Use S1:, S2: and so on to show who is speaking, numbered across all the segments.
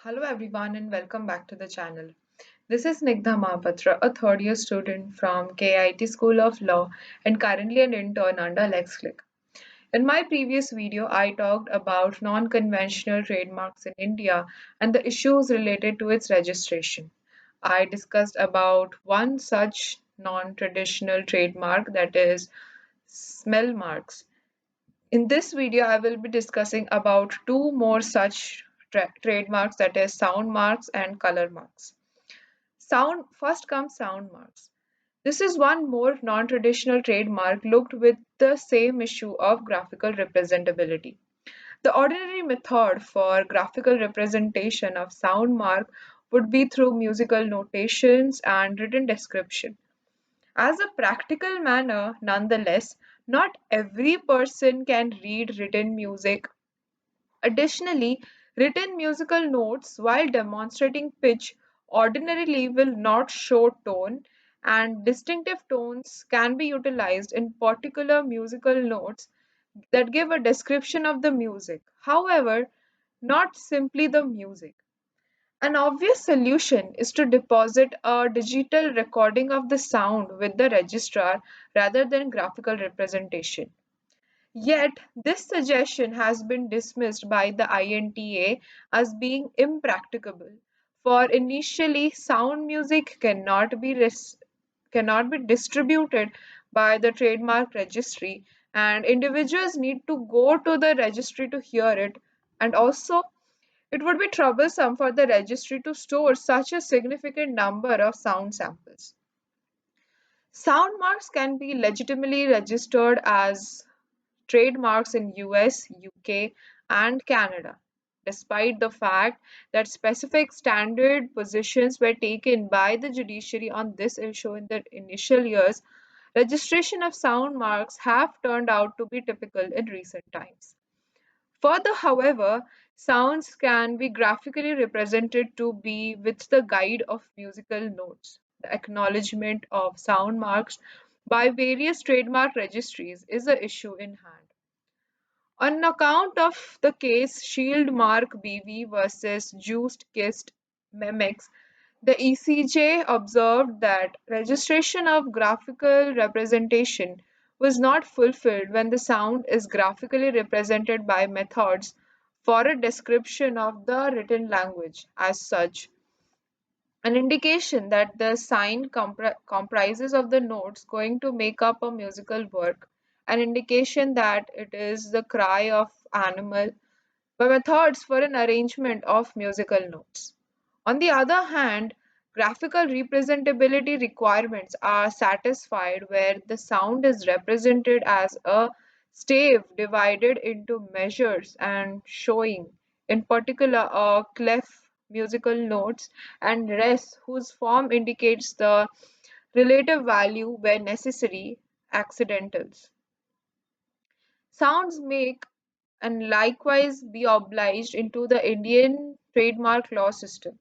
S1: Hello everyone and welcome back to the channel. This is Nigdha Mahapatra, a third year student from KIT School of Law and currently an intern under LexClick. In my previous video, I talked about non-conventional trademarks in India and the issues related to its registration. I discussed about one such non-traditional trademark, that is smell marks. In this video, I will be discussing about two more such trademarks, that is sound marks and color marks. First comes sound marks. This is one more non-traditional trademark looked with the same issue of graphical representability. The ordinary method for graphical representation of sound mark would be through musical notations and written description. As a practical manner, nonetheless, not every person can read written music. Additionally, written musical notes, while demonstrating pitch, ordinarily will not show tone, and distinctive tones can be utilized in particular musical notes that give a description of the music. However, not simply the music. An obvious solution is to deposit a digital recording of the sound with the registrar rather than graphical representation. Yet, this suggestion has been dismissed by the INTA as being impracticable, for initially sound music cannot be distributed by the trademark registry, and individuals need to go to the registry to hear it, and also it would be troublesome for the registry to store such a significant number of sound samples. Sound marks can be legitimately registered as trademarks in US, UK, and Canada, despite the fact that specific standard positions were taken by the judiciary on this issue in the initial years. Registration of sound marks have turned out to be typical in recent times. Further, however, sounds can be graphically represented to be with the guide of musical notes. The acknowledgement of sound marks by various trademark registries is a issue in hand. On account of the case Shield Mark BV versus Juiced Kissed Memex, the ECJ observed that registration of graphical representation was not fulfilled when the sound is graphically represented by methods for a description of the written language as such, an indication that the sign comprises of the notes going to make up a musical work, an indication that it is the cry of animal, by methods for an arrangement of musical notes. On the other hand, graphical representability requirements are satisfied where the sound is represented as a stave divided into measures and showing, in particular, a clef musical notes and res whose form indicates the relative value where necessary accidentals. Sounds make and likewise be obliged into the Indian trademark law system.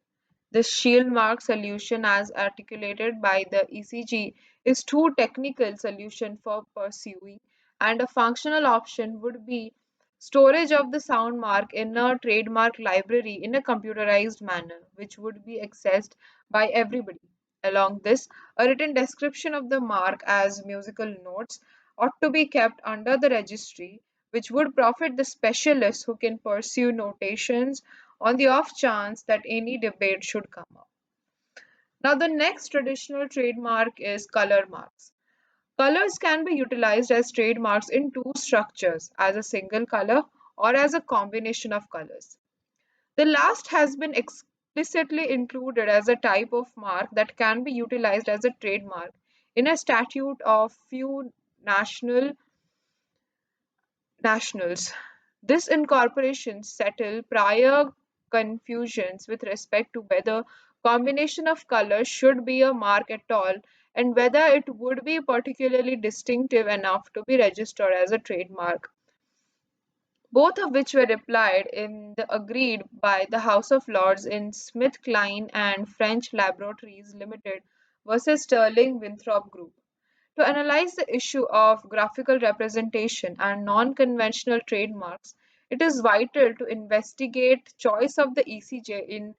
S1: The shield mark solution as articulated by the ECG is too technical solution for pursuing, and a functional option would be storage of the sound mark in a trademark library in a computerized manner which would be accessed by everybody. Along this, a written description of the mark as musical notes ought to be kept under the registry, which would profit the specialists who can pursue notations on the off chance that any debate should come up. Now, the next traditional trademark is color marks. Colors can be utilized as trademarks in two structures, as a single color or as a combination of colors. The last has been explicitly included as a type of mark that can be utilized as a trademark in a statute of few nationals. This incorporation settled prior confusions with respect to whether combination of colors should be a mark at all and whether it would be particularly distinctive enough to be registered as a trademark, both of which were replied in the agreed by the House of Lords in Smith Kline and French Laboratories Limited versus Sterling Winthrop Group. To analyze the issue of graphical representation and non conventional trademarks, it is vital to investigate choice of the ECJ in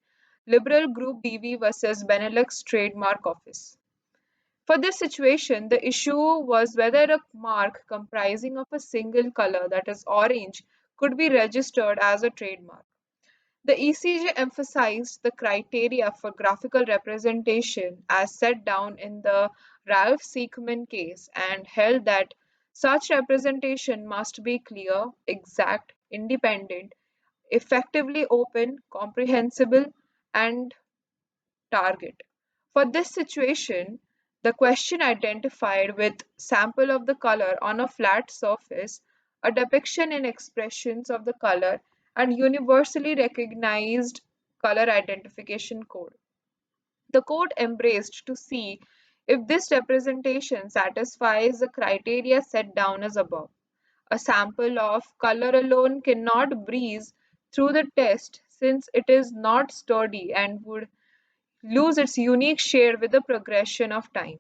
S1: Liberal Group BV versus Benelux Trademark Office. For this situation, the issue was whether a mark comprising of a single color, that is orange, could be registered as a trademark. The ECJ emphasized the criteria for graphical representation as set down in the Ralph Siegman case and held that such representation must be clear, exact, independent, effectively open, comprehensible, and target. For this situation, the question identified with sample of the color on a flat surface, a depiction in expressions of the color, and universally recognized color identification code. The code embraced to see if this representation satisfies the criteria set down as above. A sample of color alone cannot breeze through the test since it is not sturdy and would lose its unique shade with the progression of time.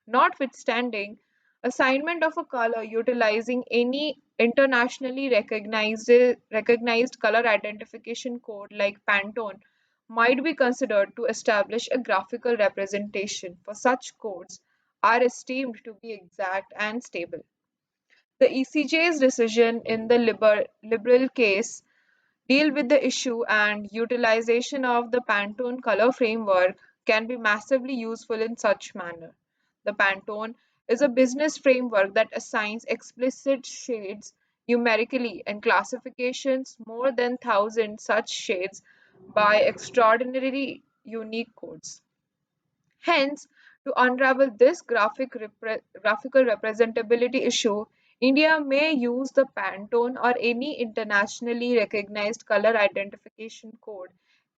S1: Notwithstanding, assignment of a color utilizing any internationally recognized color identification code like Pantone might be considered to establish a graphical representation, for such codes are esteemed to be exact and stable. The ECJ's decision in the liberal case deal with the issue, and utilization of the Pantone color framework can be massively useful in such manner. The Pantone is a business framework that assigns explicit shades numerically and classifications more than 1,000 such shades by extraordinarily unique codes. Hence, to unravel this graphical representability issue, India may use the Pantone or any internationally recognized color identification code,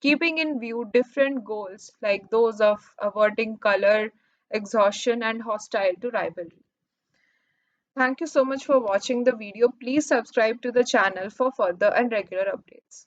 S1: keeping in view different goals like those of averting color exhaustion and hostile to rivalry. Thank you so much for watching the video. Please subscribe to the channel for further and regular updates.